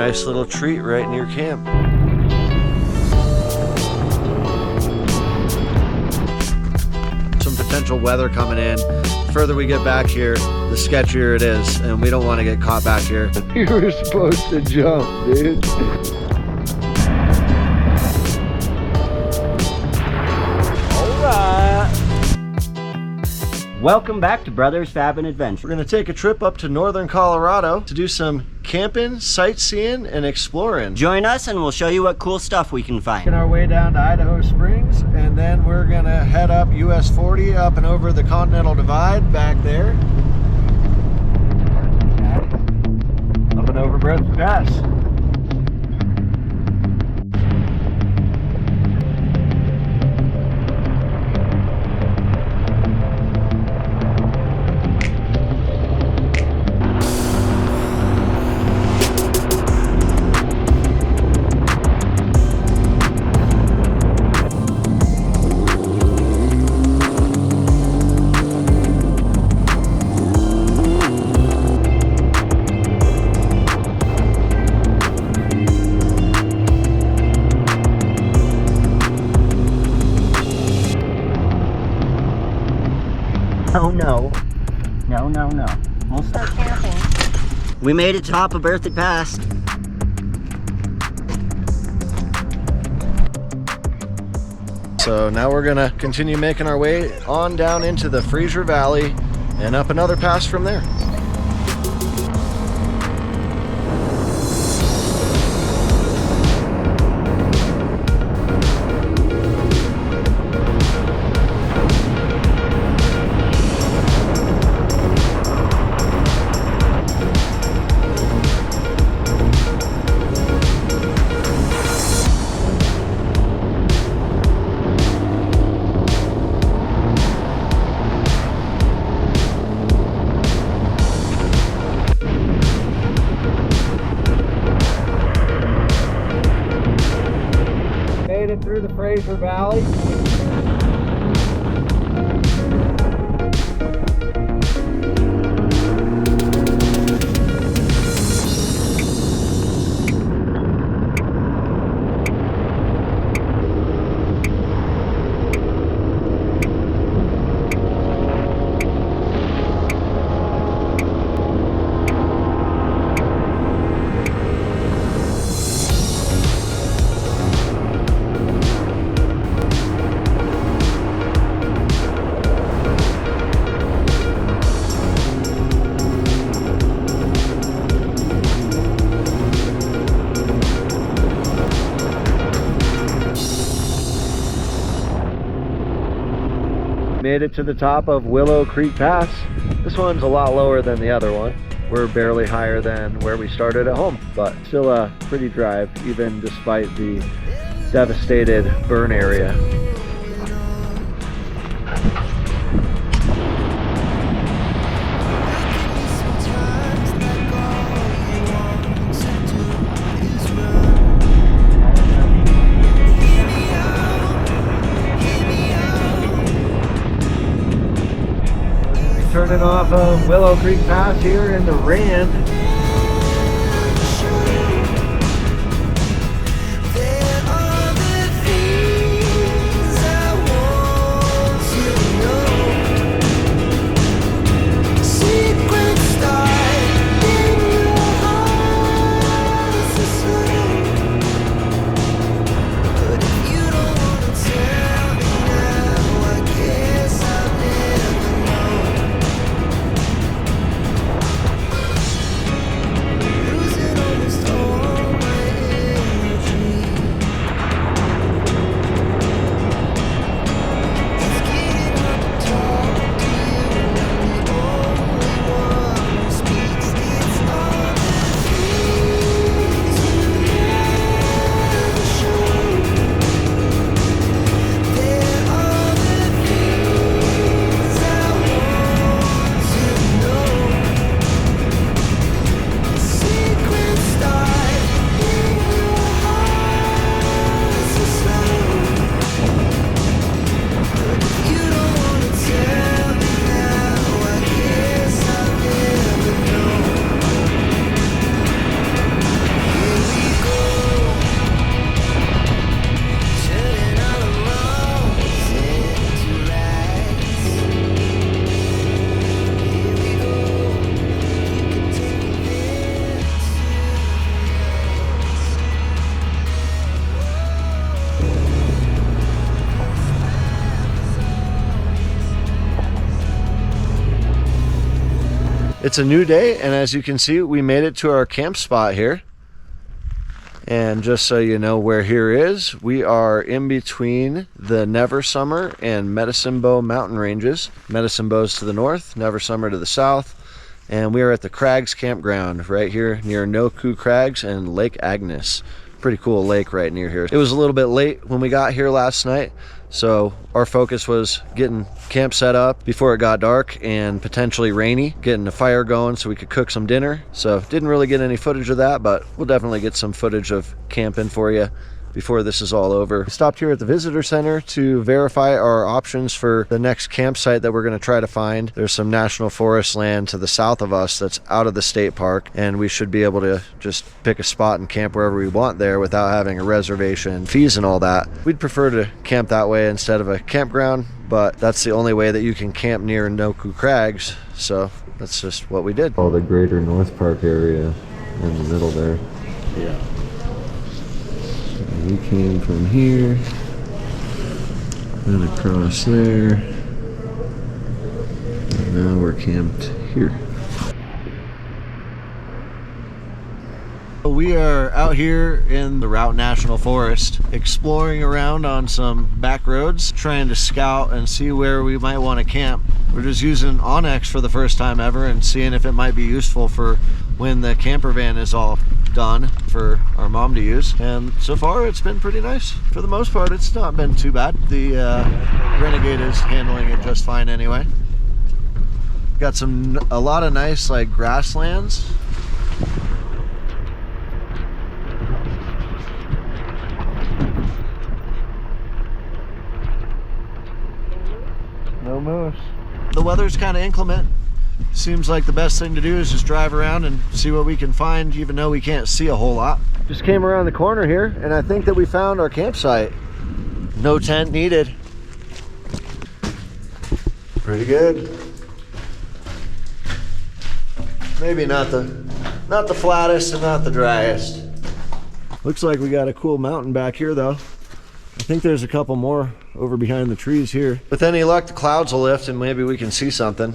nice little treat right near camp. Some potential weather coming in. The further we get back here, the sketchier it is, and we don't want to get caught back here. You were supposed to jump, dude. Welcome back to Brothers Fab and Adventure. We're going to take a trip up to northern Colorado to do some camping, sightseeing, and exploring. Join us and we'll show you what cool stuff we can find. Making our way down to Idaho Springs, and then we're going to head up US 40 up and over the Continental Divide back there. Up and over Berthoud Pass. Oh no. No. We'll start camping. We made it top of Berthoud Pass. So now we're gonna continue making our way on down into the Fraser Valley and up another pass from there. Through the Fraser Valley. Made it to the top of Willow Creek Pass. This one's a lot lower than the other one. We're barely higher than where we started at home, but still a pretty drive, even despite the devastated burn area. Turning off of Willow Creek Pass here into Rand. It's a new day, and as you can see, we made it to our camp spot here. And just so you know where here is, we are in between the Never Summer and Medicine Bow mountain ranges. Medicine Bow's to the north, Never Summer to the south. And we are at the Crags campground right here near Nokhu Crags and Lake Agness. Pretty cool lake right near here. It was a little bit late when we got here last night, so our focus was getting camp set up before it got dark and potentially rainy, getting the fire going so we could cook some dinner. So didn't really get any footage of that, but we'll definitely get some footage of camping for you before this is all over. We stopped here at the visitor center to verify our options for the next campsite that we're going to try to find. There's some national forest land to the south of us that's out of the state park, and we should be able to just pick a spot and camp wherever we want there without having a reservation, fees and all that. We'd prefer to camp that way instead of a campground, but that's the only way that you can camp near Nokhu Crags, so that's just what we did. All the greater North Park area in the middle there. Yeah. We came from here, then across there, and now we're camped here. We are out here in the Route National Forest, exploring around on some back roads, trying to scout and see where we might want to camp. We're just using Onyx for the first time ever and seeing if it might be useful for when the camper van is all done for our mom to use. And so far it's been pretty nice. For the most part, it's not been too bad. The Renegade is handling it just fine anyway. Got a lot of nice like grasslands. No moose. The weather's kind of inclement. Seems like the best thing to do is just drive around and see what we can find, even though we can't see a whole lot. Just came around the corner here, and I think that we found our campsite. No tent needed. Pretty good. Maybe not the flattest and not the driest. Looks like we got a cool mountain back here though. I think there's a couple more over behind the trees here. With any luck, the clouds will lift and maybe we can see something.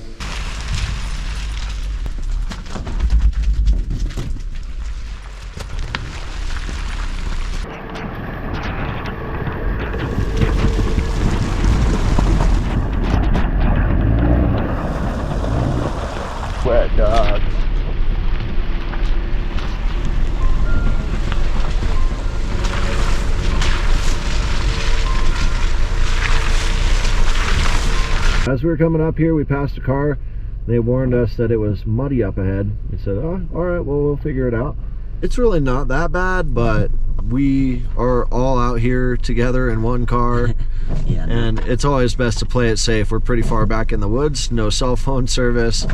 Wet dog. As we were coming up here, we passed a car. They warned us that it was muddy up ahead. We said, oh, all right, well, we'll figure it out. It's really not that bad, but we are all out here together in one car. Yeah, and it's always best to play it safe. We're pretty far back in the woods, no cell phone service.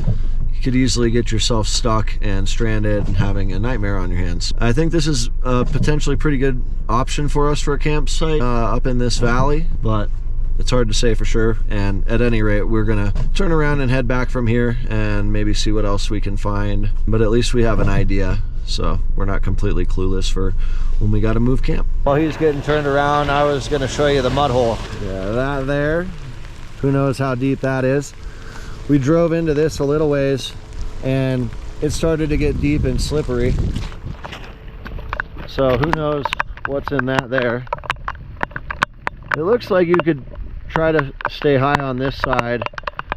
You could easily get yourself stuck and stranded and having a nightmare on your hands. I think this is a potentially pretty good option for us for a campsite up in this valley, but it's hard to say for sure. And at any rate, we're gonna turn around and head back from here and maybe see what else we can find. But at least we have an idea, so we're not completely clueless for when we gotta move camp. While he's getting turned around, I was gonna show you the mud hole. Yeah, that there. Who knows how deep that is. We drove into this a little ways and it started to get deep and slippery. So who knows what's in that there. It looks like you could try to stay high on this side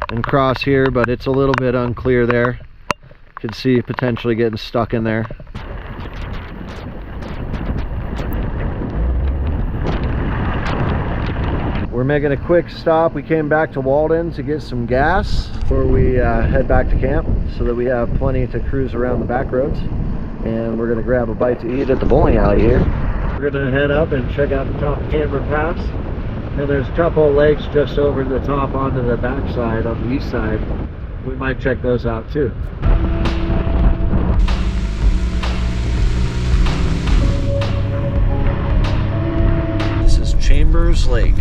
and cross here, but it's a little bit unclear there. Could see potentially getting stuck in there. We're making a quick stop. We came back to Walden to get some gas before we head back to camp so that we have plenty to cruise around the back roads. And we're gonna grab a bite to eat at the bowling alley here. We're gonna head up and check out the top of Calamity Pass. And there's a couple of lakes just over the top onto the backside on the east side. We might check those out too. This is Chambers Lake.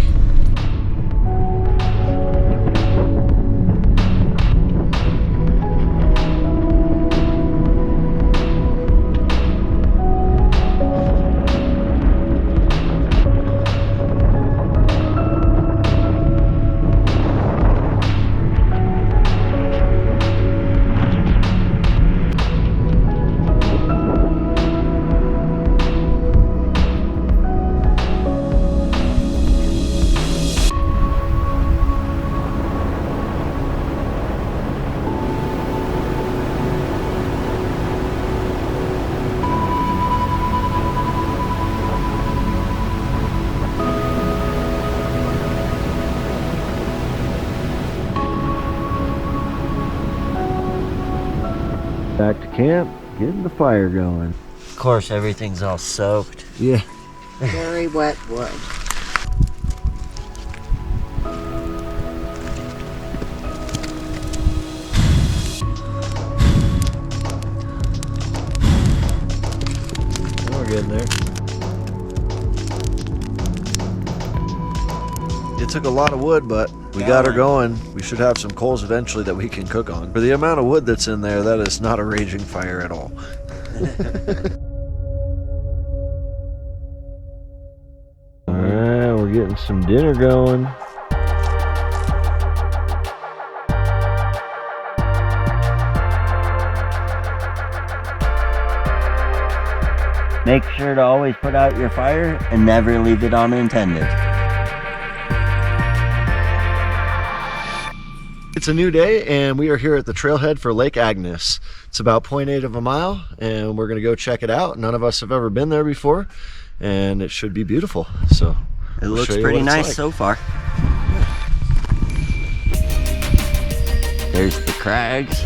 Back to camp, getting the fire going. Of course, everything's all soaked. Yeah. Very wet wood. We're getting there. It took a lot of wood, but we got her going. We should have some coals eventually that we can cook on. For the amount of wood that's in there, that is not a raging fire at all. Alright, we're getting some dinner going. Make sure to always put out your fire and never leave it unattended. It's a new day and we are here at the trailhead for Lake Agness. It's about 0.8 of a mile and we're gonna go check it out. None of us have ever been there before and it should be beautiful. So it looks pretty nice so far. There's the crags.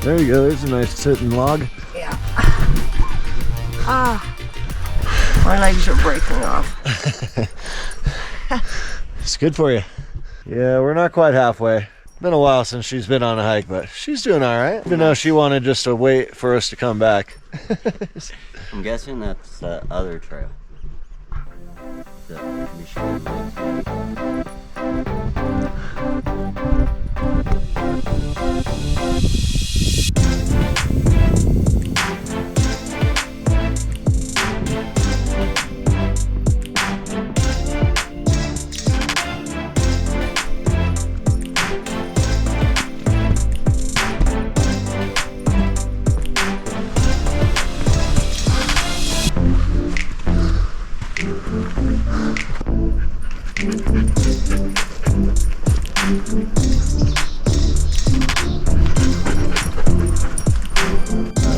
There you go, there's a nice sitting log. Yeah. My legs are breaking off. It's good for you. Yeah, we're not quite halfway. Been a while since she's been on a hike, but she's doing all right. Even though she wanted just to wait for us to come back. I'm guessing that's the other trail. The Michigan Lake.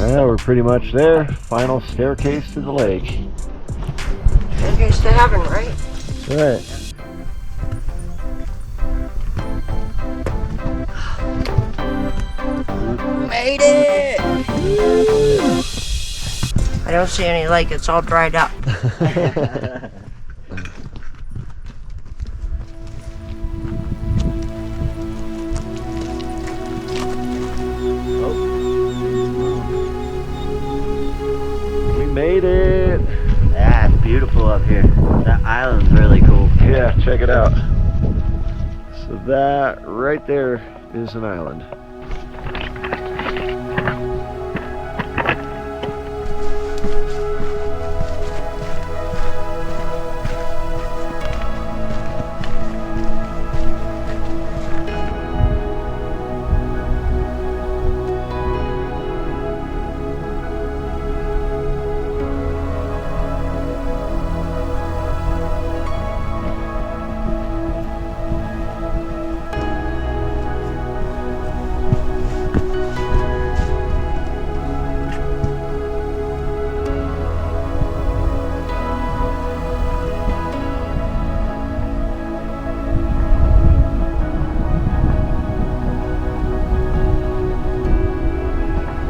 Alright, we're pretty much there. Final staircase to the lake. Staircase to heaven, right? That's right. Made it! I don't see any lake, it's all dried up. Made it. Yeah, it's beautiful up here. That island's really cool. Yeah, check it out. So that right there is an island.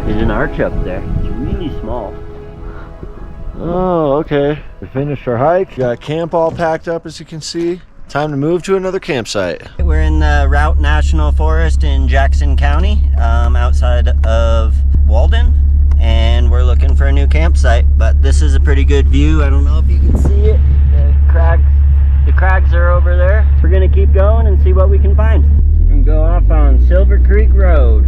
There's an arch up there. It's really small. Oh, okay. We finished our hike. Got camp all packed up, as you can see. Time to move to another campsite. We're in the Route National Forest in Jackson County, outside of Walden, and we're looking for a new campsite. But this is a pretty good view. I don't know if you can see it. The crags are over there. We're gonna keep going and see what we can find. We're gonna go off on Silver Creek Road.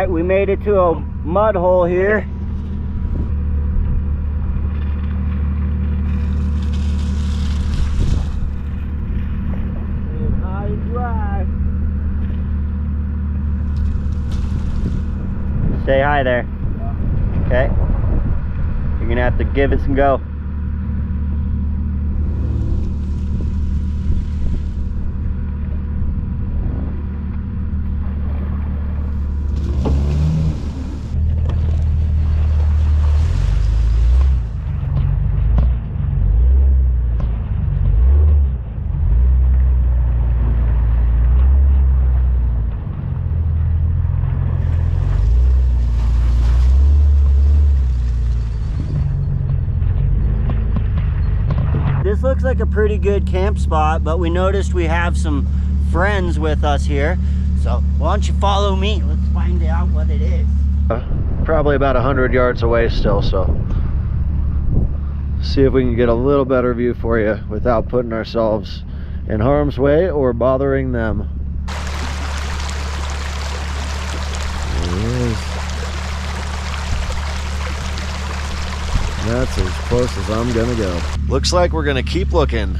right, we made it to a mud hole here. High and dry. Stay high there. Okay. You're gonna have to give it some go. This looks like a pretty good camp spot, but we noticed we have some friends with us here. So why don't you follow me? Let's find out what it is. Probably about 100 yards away still, so see if we can get a little better view for you without putting ourselves in harm's way or bothering them. There it is. That's as close as I'm gonna go. Looks like we're gonna keep looking.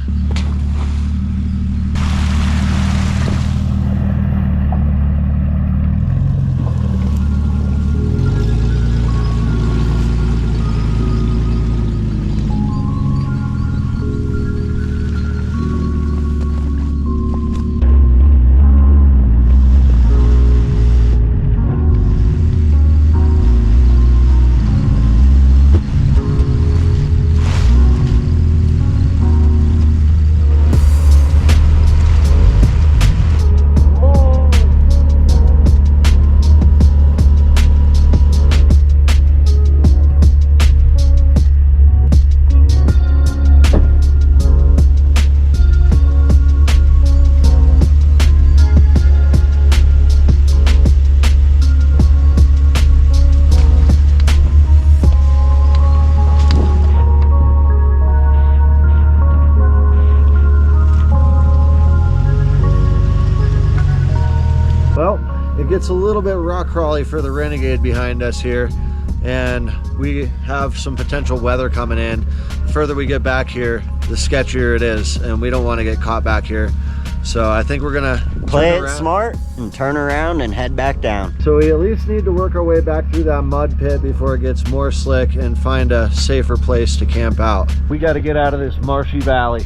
It's a little bit rock crawly for the Renegade behind us here, and we have some potential weather coming in. The further we get back here, the sketchier it is, and we don't want to get caught back here. So I think we're gonna play it smart and turn around and head back down. So we at least need to work our way back through that mud pit before it gets more slick and find a safer place to camp out. We got to get out of this marshy valley.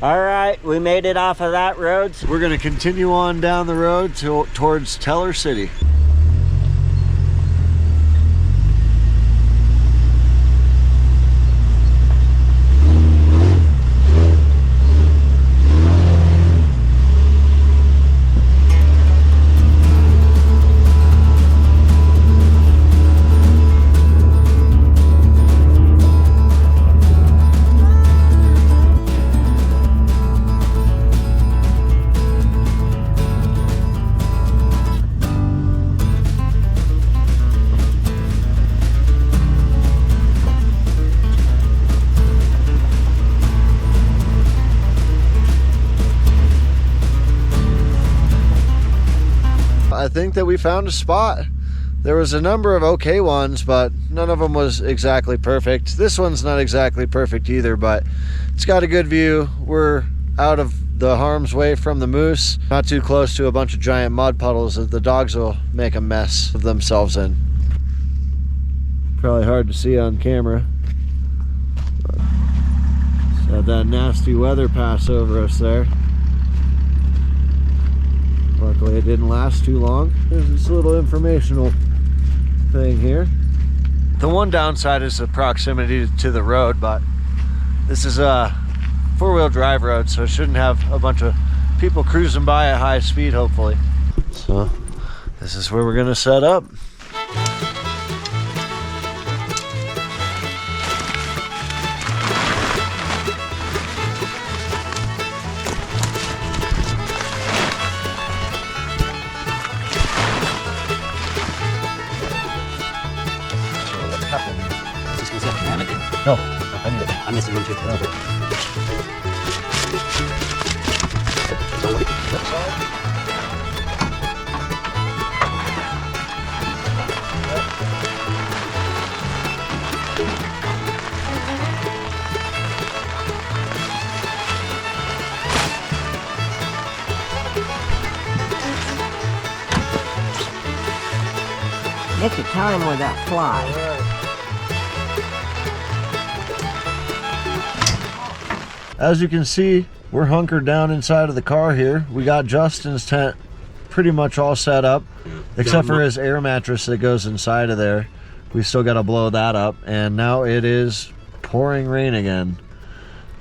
All right, we made it off of that road. We're gonna continue on down the road towards Teller City. I think that we found a spot. There was a number of okay ones, but none of them was exactly perfect. This one's not exactly perfect either, but it's got a good view. We're out of the harm's way from the moose, not too close to a bunch of giant mud puddles that the dogs will make a mess of themselves in. Probably hard to see on camera. Just had that nasty weather pass over us there. Luckily it didn't last too long. There's this little informational thing here. The one downside is the proximity to the road, but this is a four-wheel drive road, so it shouldn't have a bunch of people cruising by at high speed, hopefully. So this is where we're gonna set up. No, I need it. I'm missing one too. Nick the time with that fly. As you can see, we're hunkered down inside of the car here. We got Justin's tent pretty much all set up, except for his air mattress that goes inside of there. We still got to blow that up, and now it is pouring rain again.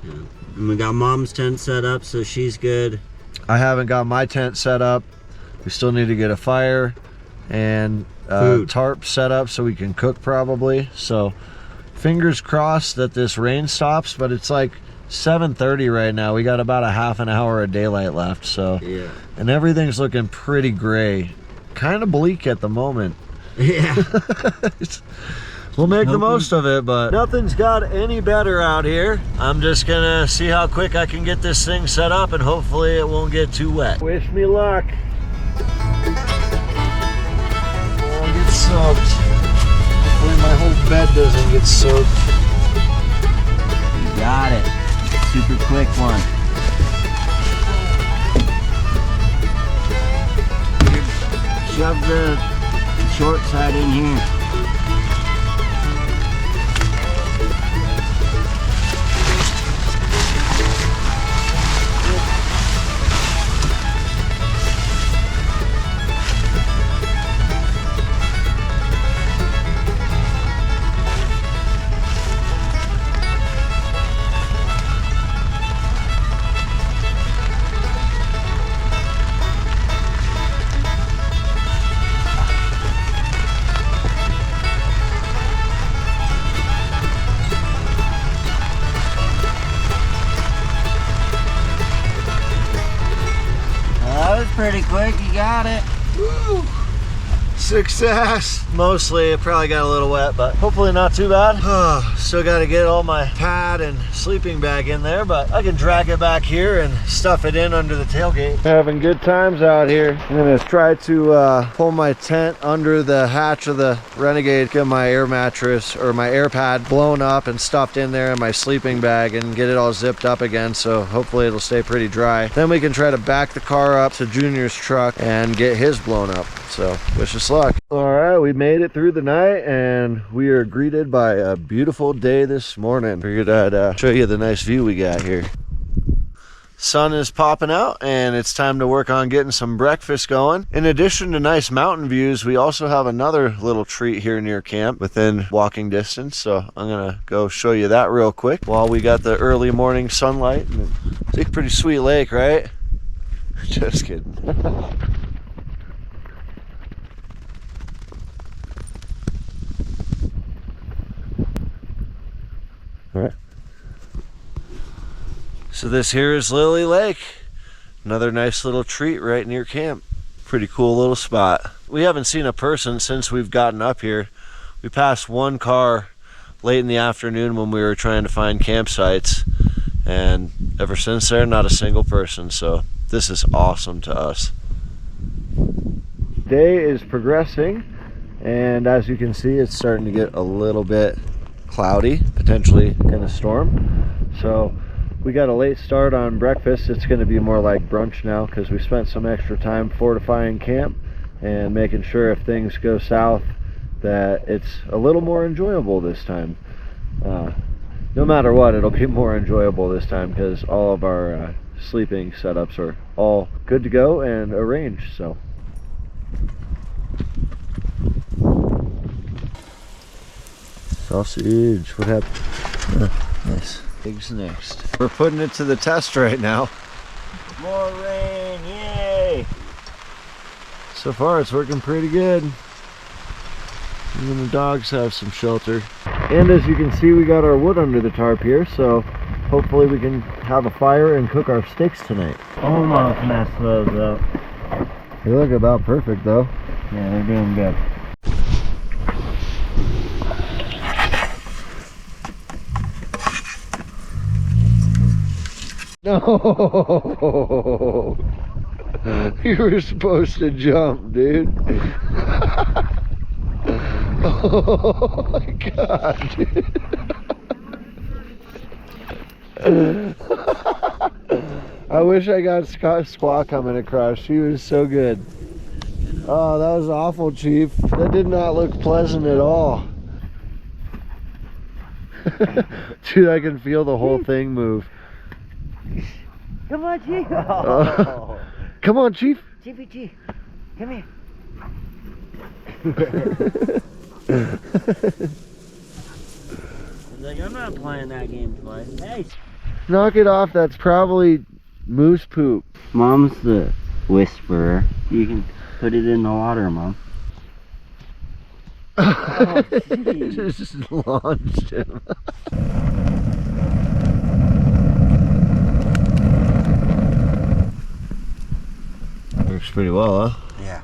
Yeah. And we got Mom's tent set up, so she's good. I haven't got my tent set up. We still need to get a fire and tarp set up so we can cook probably. So fingers crossed that this rain stops, but it's like 7:30 right now. We got about a half an hour of daylight left, so yeah, and everything's looking pretty gray, kind of bleak at the moment. Yeah. We'll make the most of it, but nothing's got any better out here. I'm just gonna see how quick I can get this thing set up, and hopefully it won't get too wet. Wish me luck. I'll get soaked. Hopefully my whole bed doesn't get soaked. You got it. Super quick one. Shove the short side in here. Pretty quick, you got it. Woo. Success. Mostly it probably got a little wet, but hopefully not too bad. Still got to get all my pad and sleeping bag in there, but I can drag it back here and stuff it in under the tailgate. Having good times out here. I'm gonna try to pull my tent under the hatch of the Renegade, get my air mattress or my air pad blown up and stuffed in there in my sleeping bag and get it all zipped up again, so hopefully it'll stay pretty dry. Then we can try to back the car up to Junior's truck and get his blown up. So wish us luck. All right, we made it through the night and we are greeted by a beautiful day this morning. Figured I'd show you the nice view we got here. Sun is popping out and it's time to work on getting some breakfast going. In addition to nice mountain views, we also have another little treat here near camp within walking distance. So I'm gonna go show you that real quick while we got the early morning sunlight. It's a pretty sweet lake, right? Just kidding. All right. So this here is Lilly Lake. Another nice little treat right near camp. Pretty cool little spot. We haven't seen a person since we've gotten up here. We passed one car late in the afternoon when we were trying to find campsites, and ever since there, not a single person. So this is awesome to us. Day is progressing. And as you can see, it's starting to get a little bit cloudy, potentially gonna storm. So we got a late start on breakfast. It's gonna be more like brunch now because we spent some extra time fortifying camp and making sure if things go south that it's a little more enjoyable this time. No matter what, it'll be more enjoyable this time because all of our sleeping setups are all good to go and arranged. So sausage, what happened? Nice. Eggs next. We're putting it to the test right now. More rain, yay! So far it's working pretty good. Even the dogs have some shelter. And as you can see, we got our wood under the tarp here, so hopefully we can have a fire and cook our steaks tonight. Almost messed those up. They look about perfect though. Yeah, they're doing good. No! You were supposed to jump, dude. Oh my god, dude. I wish I got Squaw coming across. She was so good. Oh, that was awful, Chief. That did not look pleasant at all. Dude, I can feel the whole thing move. Come on, Chief. Come on, Chief. Chiefy Chief, come here. Like, I'm not playing that game twice. Hey. Knock it off. That's probably moose poop. Mom's the whisperer. You can put it in the water, Mom. Oh, just launched him. Works pretty well, huh? Yeah.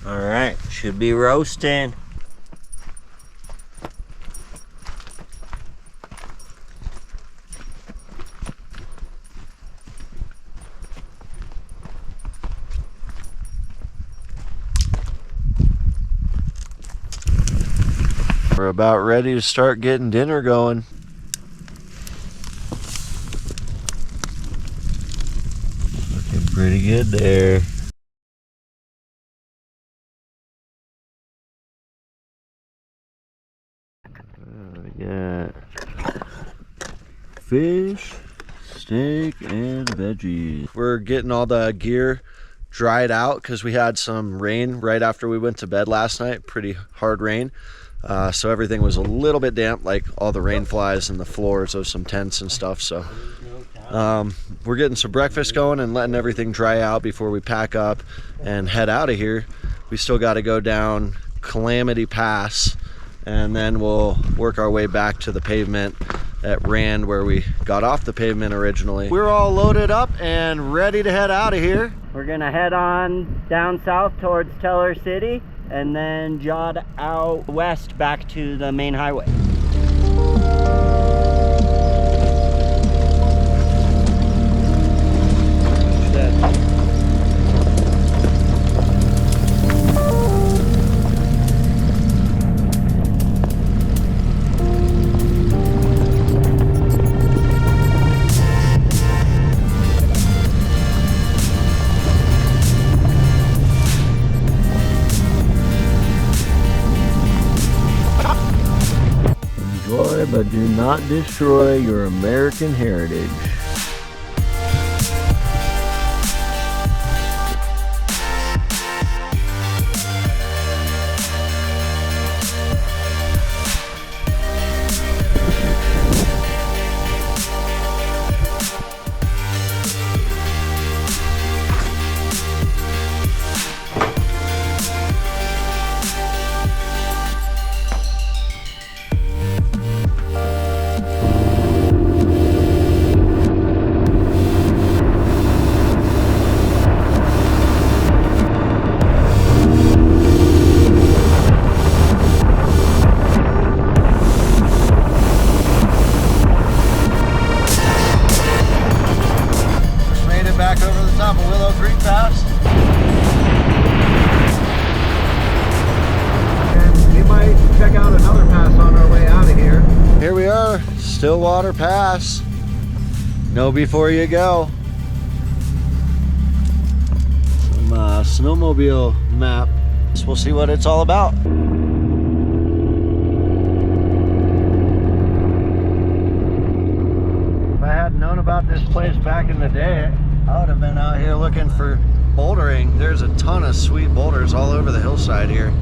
All right, should be roasting. We're about ready to start getting dinner going. Looking pretty good there. We got fish, steak, and veggies. We're getting all the gear dried out because we had some rain right after we went to bed last night. Pretty hard rain. So everything was a little bit damp, like all the rain flies and the floors of some tents and stuff. So we're getting some breakfast going and letting everything dry out before we pack up and head out of here. We still got to go down Calamity Pass, and then we'll work our way back to the pavement at Rand where we got off the pavement originally. We're all loaded up and ready to head out of here. We're gonna head on down south towards Teller City and then jog out west back to the main highway. But do not destroy your American heritage. Stillwater Pass. Know before you go. Some snowmobile map. So we'll see what it's all about. If I had known about this place back in the day, I would have been out here looking for bouldering. There's a ton of sweet boulders all over the hillside here.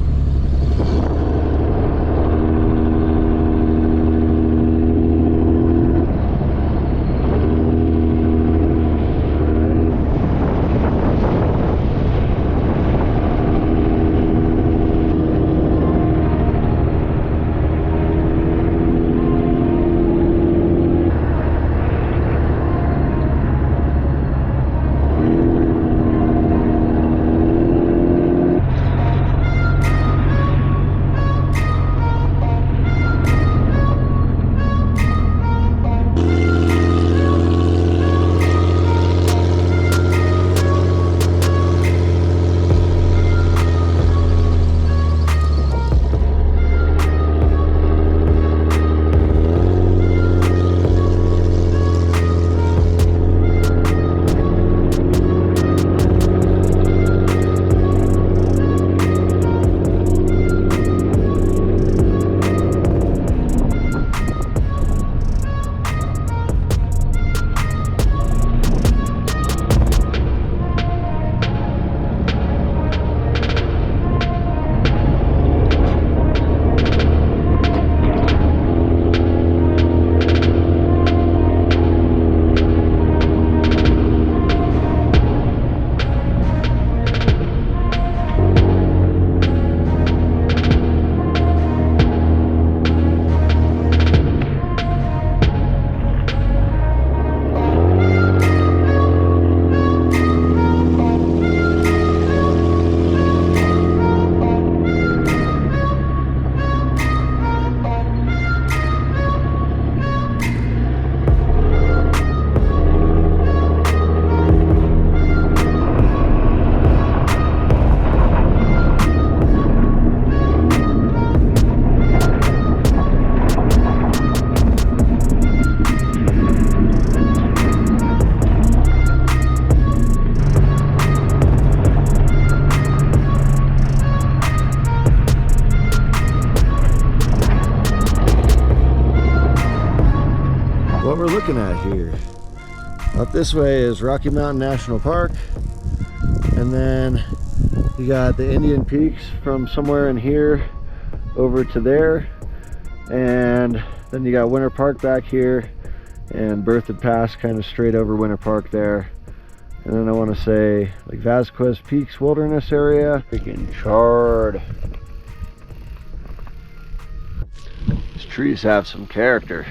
What we're looking at here, up this way is Rocky Mountain National Park, and then you got the Indian Peaks from somewhere in here over to there, and then you got Winter Park back here, and Berthoud Pass kind of straight over Winter Park there. And then I want to say like Vasquez Peaks Wilderness area. Freaking charred. These trees have some character.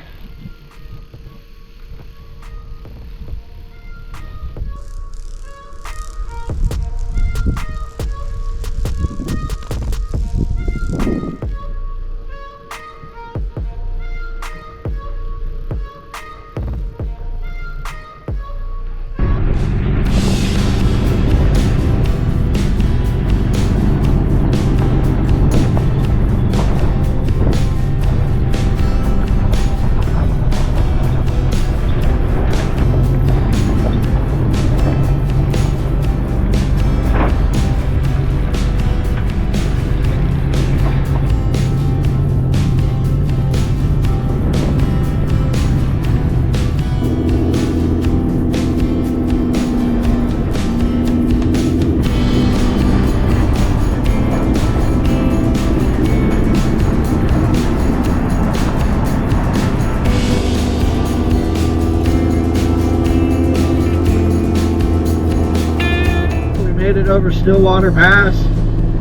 Made it over Stillwater Pass.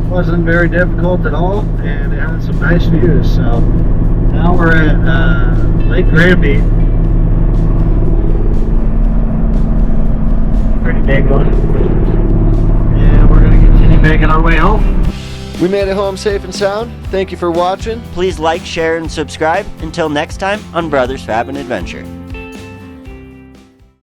Wasn't very difficult at all, and it had some nice views. So now we're at Lake Granby. Pretty big one. And we're going to continue making our way home. We made it home safe and sound. Thank you for watching. Please like, share, and subscribe. Until next time on Brothers Fab and Adventure.